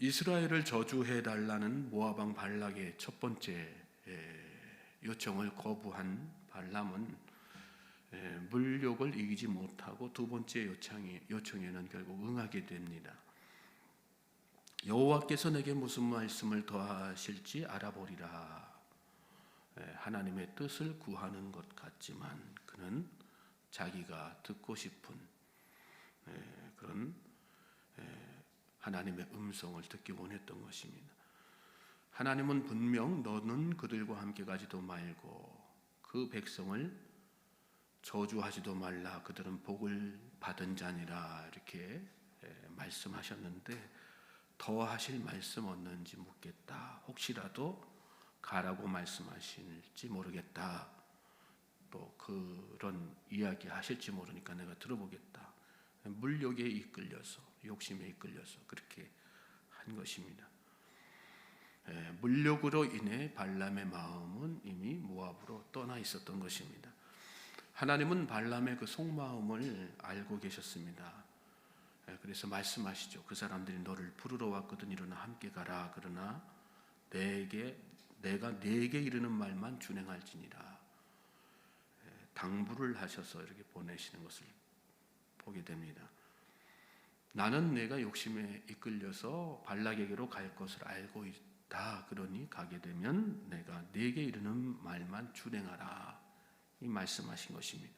이스라엘을 저주해 달라는 모압 왕 발락의 첫 번째 요청을 거부한 발람은 물욕을 이기지 못하고 두 번째 요청에는 결국 응하게 됩니다. 여호와께서 내게 무슨 말씀을 더하실지 알아보리라. 하나님의 뜻을 구하는 것 같지만 그는 자기가 듣고 싶은 그런 하나님의 음성을 듣기 원했던 것입니다. 하나님은 분명 너는 그들과 함께 가지도 말고 그 백성을 저주하지도 말라. 그들은 복을 받은 자니라. 이렇게 말씀하셨는데 더 하실 말씀 없는지 묻겠다. 혹시라도 가라고 말씀하실지 모르겠다. 또 그런 이야기 하실지 모르니까 내가 들어보겠다. 물욕에 이끌려서, 욕심에 이끌려서 그렇게 한 것입니다. 물욕으로 인해 발람의 마음은 이미 모압으로 떠나 있었던 것입니다. 하나님은 발람의 그 속마음을 알고 계셨습니다. 그래서 말씀하시죠. 그 사람들이 너를 부르러 왔거든. 일어나 함께 가라. 그러나 내가 네게 이르는 말만 준행할지니라. 당부를 하셔서 이렇게 보내시는 것을 보게 됩니다. 나는 내가 욕심에 이끌려서 발락에게로 갈 것을 알고 있다. 그러니 가게 되면 내가 네게 이르는 말만 준행하라. 이 말씀하신 것입니다.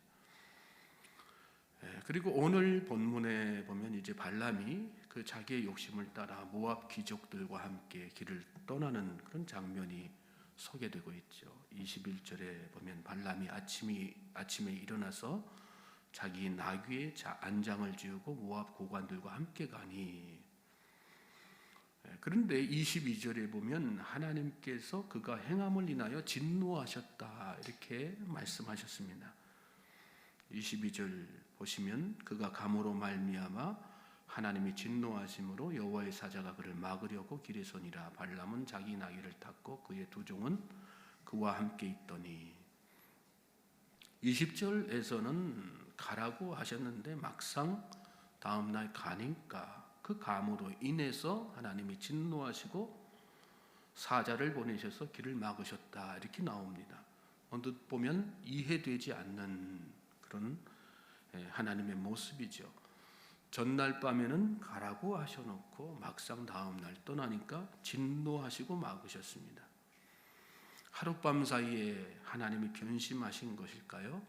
그리고 오늘 본문에 보면 이제 발람이 그 자기의 욕심을 따라 모압 귀족들과 함께 길을 떠나는 그런 장면이 소개되고 있죠. 21절에 보면 발람이 아침에 일어나서 자기 나귀의 안장을 지우고 모압 고관들과 함께 가니. 그런데 22절에 보면 하나님께서 그가 행함을 인하여 진노하셨다 이렇게 말씀하셨습니다. 22절 보시면 그가 감으로 말미암아 하나님이 진노하심으로 여호와의 사자가 그를 막으려고 길에 서니라. 발람은 자기 나귀를 탔고 그의 두 종은 그와 함께 있더니. 20절에서는 가라고 하셨는데 막상 다음 날 가니까 그 감으로 인해서 하나님이 진노하시고 사자를 보내셔서 길을 막으셨다 이렇게 나옵니다. 언뜻 보면 이해되지 않는 그런 하나님의 모습이죠. 전날 밤에는 가라고 하셔놓고 막상 다음 날 떠나니까 진노하시고 막으셨습니다. 하룻밤 사이에 하나님이 변심하신 것일까요?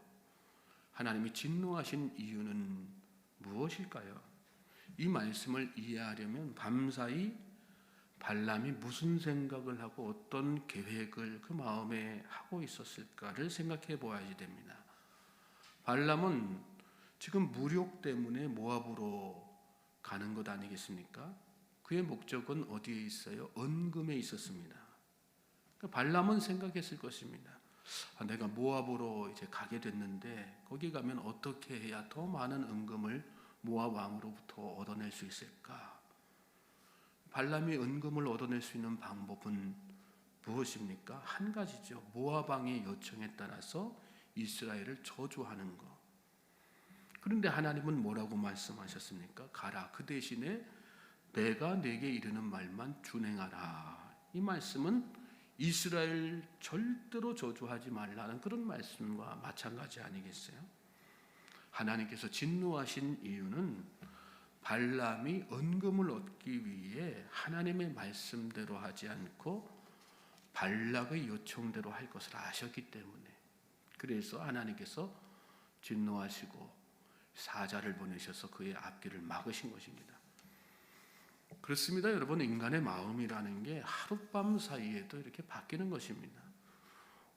하나님이 진노하신 이유는 무엇일까요? 이 말씀을 이해하려면 밤사이 발람이 무슨 생각을 하고 어떤 계획을 그 마음에 하고 있었을까를 생각해 보아야 됩니다. 발람은 지금 무력 때문에 모압으로 가는 것 아니겠습니까? 그의 목적은 어디에 있어요? 언금에 있었습니다. 발람은 생각했을 것입니다. 내가 모압으로 이제 가게 됐는데 거기 가면 어떻게 해야 더 많은 은금을 모압 왕으로부터 얻어낼 수 있을까? 발람이 은금을 얻어낼 수 있는 방법은 무엇입니까? 한 가지죠. 모압 왕의 요청에 따라서 이스라엘을 저주하는 것. 그런데 하나님은 뭐라고 말씀하셨습니까? 가라. 그 대신에 내가 네게 이르는 말만 준행하라. 이 말씀은 이스라엘 절대로 저주하지 말라는 그런 말씀과 마찬가지 아니겠어요? 하나님께서 진노하신 이유는 발람이 은금을 얻기 위해 하나님의 말씀대로 하지 않고 발락의 요청대로 할 것을 아셨기 때문에, 그래서 하나님께서 진노하시고 사자를 보내셔서 그의 앞길을 막으신 것입니다. 그렇습니다. 여러분, 인간의 마음이라는 게 하룻밤 사이에도 이렇게 바뀌는 것입니다.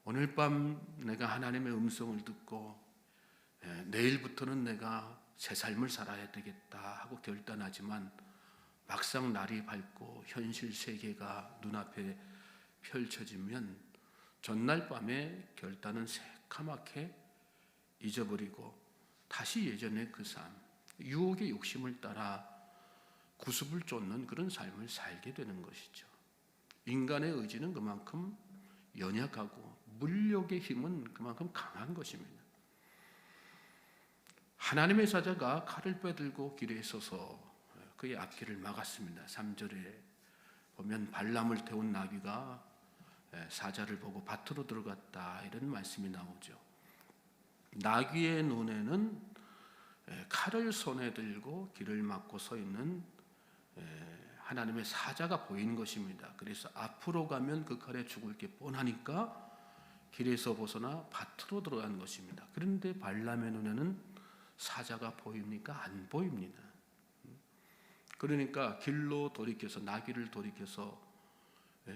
오늘 밤 내가 하나님의 음성을 듣고 내일부터는 내가 새 삶을 살아야 되겠다 하고 결단하지만 막상 날이 밝고 현실 세계가 눈앞에 펼쳐지면 전날 밤에 결단은 새카맣게 잊어버리고 다시 예전의 그 삶, 유혹의 욕심을 따라 구습을 쫓는 그런 삶을 살게 되는 것이죠. 인간의 의지는 그만큼 연약하고 물욕의 힘은 그만큼 강한 것입니다. 하나님의 사자가 칼을 빼들고 길에 서서 그의 앞길을 막았습니다. 3절에 보면 발람을 태운 나귀가 사자를 보고 밭으로 들어갔다 이런 말씀이 나오죠. 나귀의 눈에는 칼을 손에 들고 길을 막고 서 있는 하나님의 사자가 보이는 것입니다. 그래서 앞으로 가면 그 칼에 죽을 게 뻔하니까 길에서 벗어나 밭으로 들어간 것입니다. 그런데 발람의 눈에는 사자가 보입니까? 안 보입니다. 그러니까 길로 돌이켜서 나귀를 돌이켜서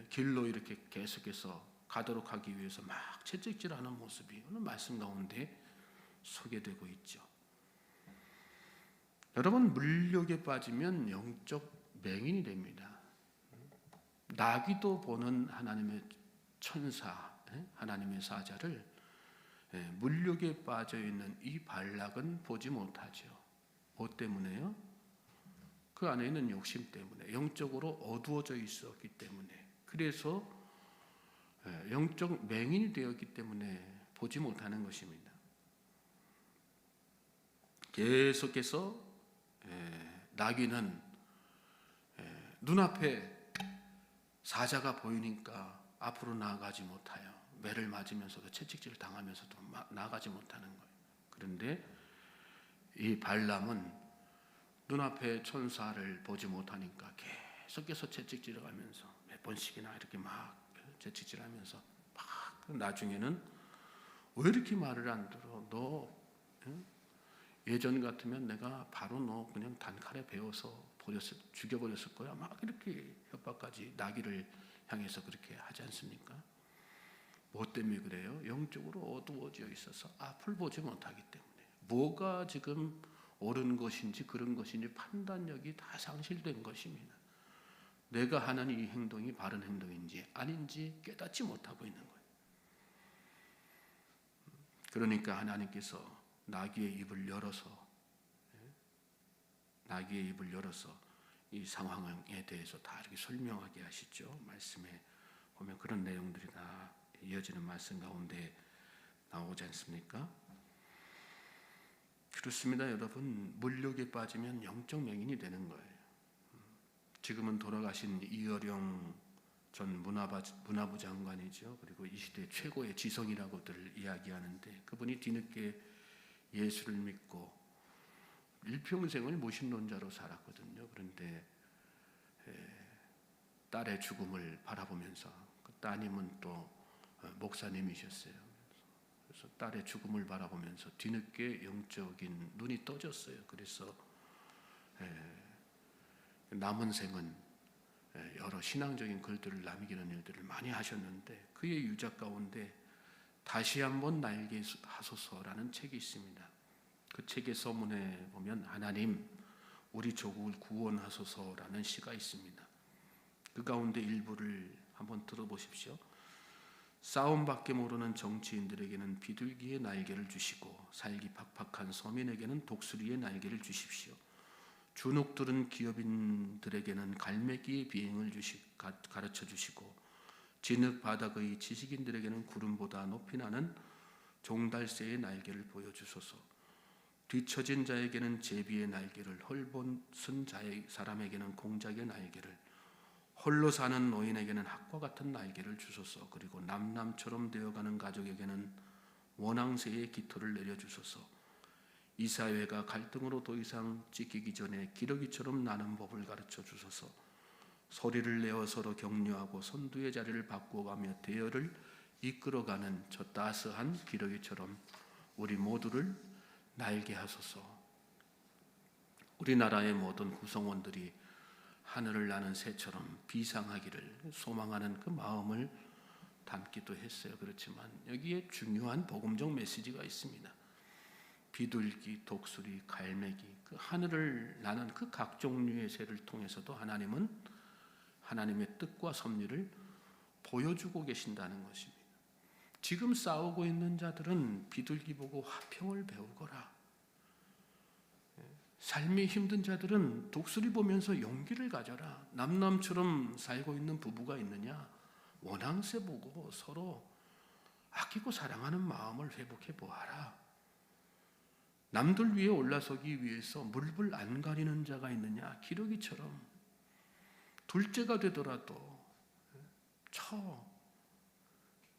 길로 이렇게 계속해서 가도록 하기 위해서 막 채찍질하는 모습이 오늘 말씀 가운데 소개되고 있죠. 여러분, 물욕에 빠지면 영적 맹인이 됩니다. 나귀도 보는 하나님의 천사, 하나님의 사자를 물욕에 빠져 있는 이 발락은 보지 못하죠. 뭐 때문에요? 그 안에 있는 욕심 때문에, 영적으로 어두워져 있었기 때문에, 그래서 영적 맹인이 되었기 때문에 보지 못하는 것입니다. 계속해서 나귀는 눈앞에 사자가 보이니까 앞으로 나아가지 못하여 매를 맞으면서도 채찍질을 당하면서도 나아가지 못하는 거예요. 그런데 이 발람은 눈앞에 천사를 보지 못하니까 계속해서 채찍질을 하면서 몇 번씩이나 이렇게 막 채찍질하면서 막 나중에는 왜 이렇게 말을 안 들어? 너 예전 같으면 내가 바로 너 그냥 단칼에 베어서 죽여버렸을 거야. 막 이렇게 협박까지 나귀를 향해서 그렇게 하지 않습니까? 뭐 때문에 그래요? 영적으로 어두워져 있어서 앞을 보지 못하기 때문에 뭐가 지금 옳은 것인지 그런 것인지 판단력이 다 상실된 것입니다. 내가 하는 이 행동이 바른 행동인지 아닌지 깨닫지 못하고 있는 거예요. 그러니까 하나님께서 나귀의 입을 열어서 이 상황에 대해서 다 이렇게 설명하게 하시죠. 말씀에 보면 그런 내용들이 다 이어지는 말씀 가운데 나오지 않습니까? 그렇습니다, 여러분. 물욕에 빠지면 영적 맹인이 되는 거예요. 지금은 돌아가신 이어령 전 문화부 장관이죠. 그리고 이 시대 최고의 지성이라고들 이야기하는데 그분이 뒤늦게 예수를 믿고 일평생을 무신론자로 살았거든요. 그런데 딸의 죽음을 바라보면서 그 따님은 또 목사님이셨어요. 그래서 딸의 죽음을 바라보면서 뒤늦게 영적인 눈이 떠졌어요. 그래서 남은 생은 여러 신앙적인 글들을 남기는 일들을 많이 하셨는데 그의 유작 가운데 다시 한번 나에게 하소서라는 책이 있습니다. 그 책의 서문에 보면 하나님 우리 조국을 구원하소서라는 시가 있습니다. 그 가운데 일부를 한번 들어보십시오. 싸움밖에 모르는 정치인들에게는 비둘기의 날개를 주시고 살기 팍팍한 서민에게는 독수리의 날개를 주십시오. 주눅들은 기업인들에게는 갈매기의 비행을 가르쳐 주시고 진흙 바닥의 지식인들에게는 구름보다 높이 나는 종달새의 날개를 보여주소서. 뒤처진 자에게는 제비의 날개를, 헐벗은 사람에게는 공작의 날개를, 홀로 사는 노인에게는 학과 같은 날개를 주소서. 그리고 남남처럼 되어가는 가족에게는 원앙새의 깃털을 내려주소서. 이 사회가 갈등으로 더 이상 찢기기 전에 기러기처럼 나는 법을 가르쳐 주소서. 소리를 내어 서로 격려하고 선두의 자리를 바꾸어가며 대열을 이끌어가는 저 따스한 기러기처럼 우리 모두를 날게 하소서. 우리나라의 모든 구성원들이 하늘을 나는 새처럼 비상하기를 소망하는 그 마음을 담기도 했어요. 그렇지만 여기에 중요한 복음적 메시지가 있습니다. 비둘기, 독수리, 갈매기, 그 하늘을 나는 그 각 종류의 새를 통해서도 하나님은 하나님의 뜻과 섭리를 보여주고 계신다는 것입니다. 지금 싸우고 있는 자들은 비둘기 보고 화평을 배우거라. 삶이 힘든 자들은 독수리 보면서 용기를 가져라. 남남처럼 살고 있는 부부가 있느냐? 원앙새 보고 서로 아끼고 사랑하는 마음을 회복해 보아라. 남들 위에 올라서기 위해서 물불 안 가리는 자가 있느냐? 기러기처럼 둘째가 되더라도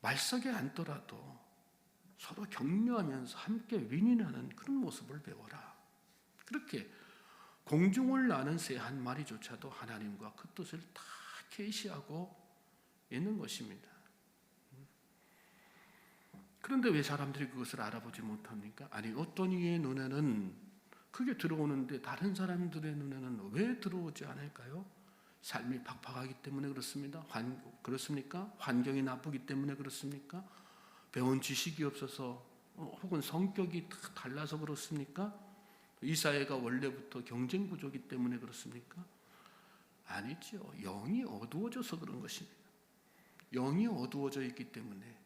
말석에 앉더라도 서로 격려하면서 함께 윈윈하는 그런 모습을 배워라. 그렇게 공중을 나는 새 한 마리조차도 하나님과 그 뜻을 다 계시하고 있는 것입니다. 그런데 왜 사람들이 그것을 알아보지 못합니까? 아니, 어떤 이의 눈에는 그게 들어오는데 다른 사람들의 눈에는 왜 들어오지 않을까요? 삶이 팍팍하기 때문에 그렇습니다. 그렇습니까? 환경이 나쁘기 때문에 그렇습니까? 배운 지식이 없어서 혹은 성격이 달라서 그렇습니까? 이 사회가 원래부터 경쟁 구조이기 때문에 그렇습니까? 아니죠. 영이 어두워져서 그런 것입니다. 영이 어두워져 있기 때문에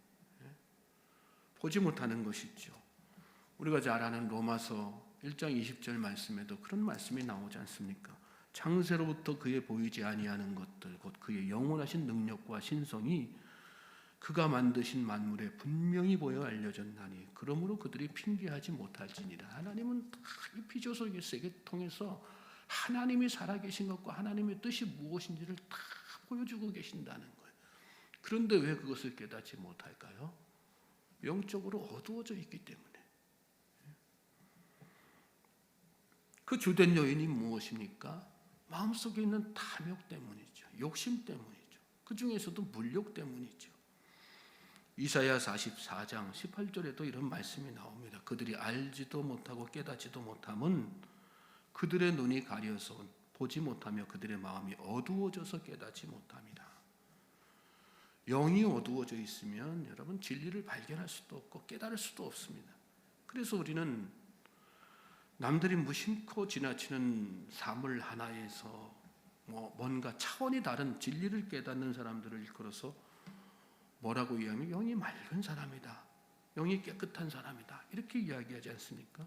보지 못하는 것이죠. 우리가 잘 아는 로마서 1장 20절 말씀에도 그런 말씀이 나오지 않습니까? 창세로부터 그의 보이지 아니하는 것들 곧 그의 영원하신 능력과 신성이 그가 만드신 만물에 분명히 보여 알려졌나니 그러므로 그들이 핑계하지 못할지니라. 하나님은 다 이 피조속의 세계 통해서 하나님이 살아계신 것과 하나님의 뜻이 무엇인지를 다 보여주고 계신다는 거예요. 그런데 왜 그것을 깨닫지 못할까요? 영적으로 어두워져 있기 때문에. 그 주된 요인이 무엇입니까? 마음속에 있는 탐욕 때문이죠. 욕심 때문이죠. 그 중에서도 물욕 때문이죠. 이사야 44장 18절에도 이런 말씀이 나옵니다. 그들이 알지도 못하고 깨닫지도 못함은 그들의 눈이 가려서 보지 못하며 그들의 마음이 어두워져서 깨닫지 못함이라. 영이 어두워져 있으면 여러분 진리를 발견할 수도 없고 깨달을 수도 없습니다. 그래서 우리는 남들이 무심코 지나치는 사물 하나에서 뭔가 차원이 다른 진리를 깨닫는 사람들을 일컬어서 뭐라고 이야기하면 영이 맑은 사람이다. 영이 깨끗한 사람이다. 이렇게 이야기하지 않습니까?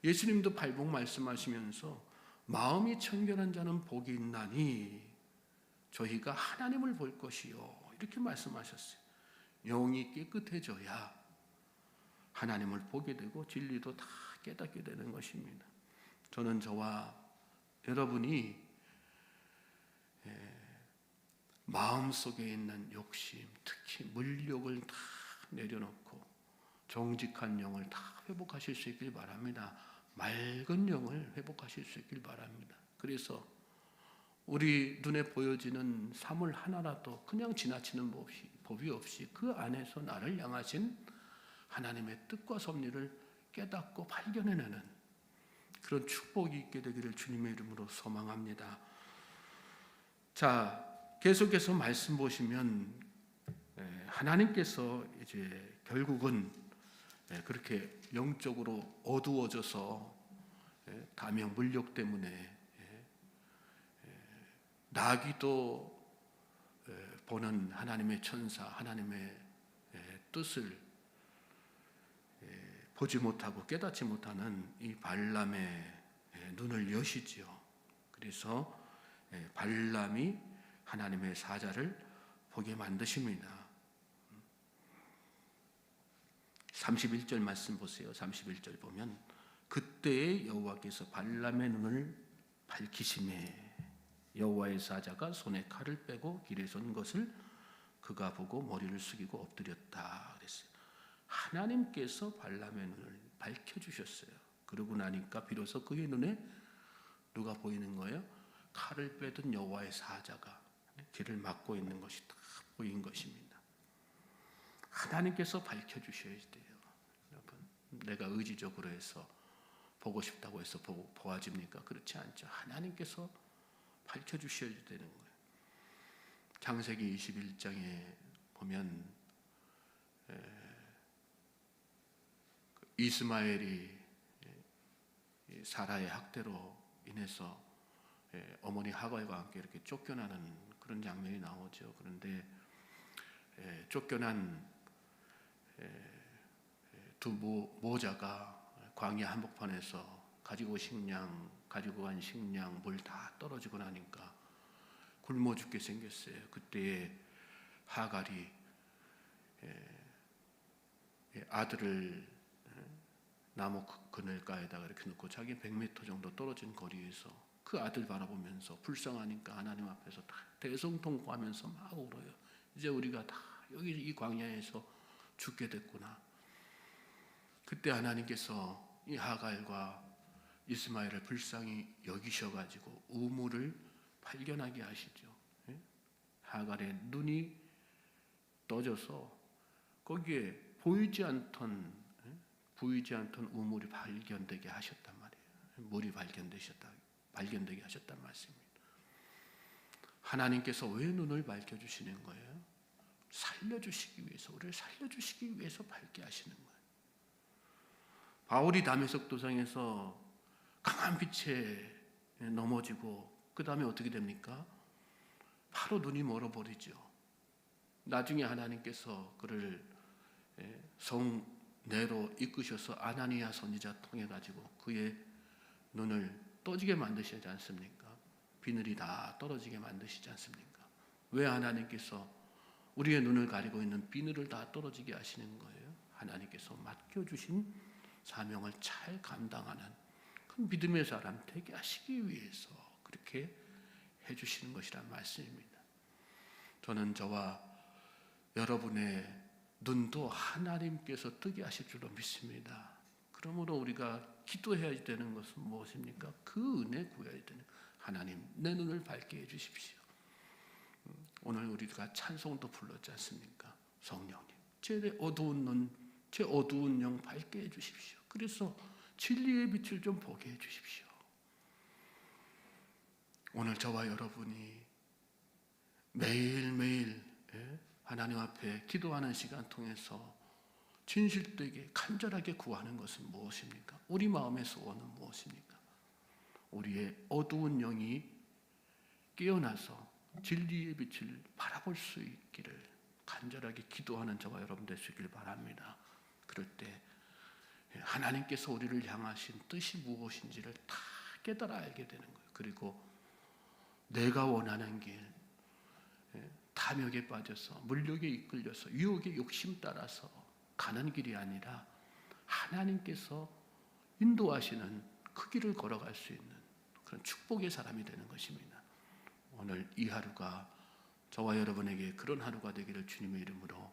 예수님도 발복 말씀하시면서 마음이 청결한 자는 복이 있나니 저희가 하나님을 볼 것이요. 이렇게 말씀하셨어요. 영이 깨끗해져야 하나님을 보게 되고 진리도 다 깨닫게 되는 것입니다. 저는 저와 여러분이 마음속에 있는 욕심, 특히 물욕을 다 내려놓고 정직한 영을 다 회복하실 수 있길 바랍니다. 맑은 영을 회복하실 수 있길 바랍니다. 그래서 우리 눈에 보여지는 사물 하나라도 그냥 지나치는 법이 없이 그 안에서 나를 향하신 하나님의 뜻과 섭리를 깨닫고 발견해내는 그런 축복이 있게 되기를 주님의 이름으로 소망합니다. 자, 계속해서 말씀 보시면 하나님께서 이제 결국은 그렇게 영적으로 어두워져서 탐욕 물욕 때문에 나기도 보는 하나님의 천사, 하나님의 뜻을 보지 못하고 깨닫지 못하는 이 발람의 눈을 여시지요. 그래서 발람이 하나님의 사자를 보게 만드십니다. 31절 말씀 보세요. 31절 보면 그때의 여호와께서 발람의 눈을 밝히시매 여호와의 사자가 손에 칼을 빼고 길에서 온 것을 그가 보고 머리를 숙이고 엎드렸다 그랬어요. 하나님께서 발람의 눈을 밝혀주셨어요. 그러고 나니까 비로소 그의 눈에 누가 보이는 거예요? 칼을 빼든 여호와의 사자가 길을 막고 있는 것이 다 보인 것입니다. 하나님께서 밝혀주셔야 돼요. 여러분, 내가 의지적으로 해서 보고 싶다고 해서 보아집니까? 그렇지 않죠. 하나님께서 밝혀주셔야 되는 거예요. 창세기 21장에 보면 이스마엘이 사라의 학대로 인해서 어머니 하갈과 함께 이렇게 쫓겨나는 그런 장면이 나오죠. 그런데 쫓겨난 두 모자가 광야 한복판에서 가지고 간 식량, 물 다 떨어지고 나니까 굶어 죽게 생겼어요. 그때에 하갈이 아들을 나무 그늘가에다가 이렇게 놓고 자기 100m 정도 떨어진 거리에서 그 아들 바라보면서 불쌍하니까 하나님 앞에서 다 대성통곡하면서 막 울어요. 이제 우리가 다 여기 이 광야에서 죽게 됐구나. 그때 하나님께서 이 하갈과 이스마엘을 불쌍히 여기셔가지고 우물을 발견하게 하시죠. 하갈의 눈이 떠져서 거기에 보이지 않던 우물이 발견되게 하셨단 말이에요. 물이 발견되게 하셨단 말씀입니다. 하나님께서 왜 눈을 밝혀주시는 거예요? 살려주시기 위해서, 우리를 살려주시기 위해서 밝게 하시는 거예요. 바울이 다메섹 도상에서 강한 빛에 넘어지고 그 다음에 어떻게 됩니까? 바로 눈이 멀어버리죠. 나중에 하나님께서 그를 성 내로 이끄셔서 아나니아 선지자 통해 가지고 그의 눈을 떠지게 만드시지 않습니까? 비늘이 다 떨어지게 만드시지 않습니까? 왜 하나님께서 우리의 눈을 가리고 있는 비늘을 다 떨어지게 하시는 거예요? 하나님께서 맡겨주신 사명을 잘 감당하는 그 믿음의 사람 되게 하시기 위해서 그렇게 해주시는 것이란 말씀입니다. 저는 저와 여러분의 눈도 하나님께서 뜨게 하실 줄로 믿습니다. 그러므로 우리가 기도해야 되는 것은 무엇입니까? 그 은혜 구해야 되는 하나님 내 눈을 밝게 해주십시오. 오늘 우리가 찬송도 불렀지 않습니까? 성령님 제 어두운 눈, 제 어두운 영 밝게 해주십시오. 그래서 진리의 빛을 좀 보게 해주십시오. 오늘 저와 여러분이 매일매일 하나님 앞에 기도하는 시간 통해서 진실되게 간절하게 구하는 것은 무엇입니까? 우리 마음의 소원은 무엇입니까? 우리의 어두운 영이 깨어나서 진리의 빛을 바라볼 수 있기를 간절하게 기도하는 저와 여러분 되시길 바랍니다. 그럴 때 하나님께서 우리를 향하신 뜻이 무엇인지를 다 깨달아 알게 되는 거예요. 그리고 내가 원하는 길, 탐욕에 빠져서 물욕에 이끌려서 유혹의 욕심 따라서 가는 길이 아니라 하나님께서 인도하시는 그 길을 걸어갈 수 있는 그런 축복의 사람이 되는 것입니다. 오늘 이 하루가 저와 여러분에게 그런 하루가 되기를 주님의 이름으로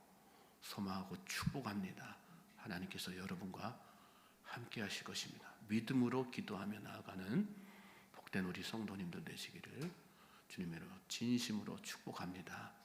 소망하고 축복합니다. 하나님께서 여러분과 함께 하실 것입니다. 믿음으로 기도하며 나아가는 복된 우리 성도님들 되시기를 주님의 이름으로 진심으로 축복합니다.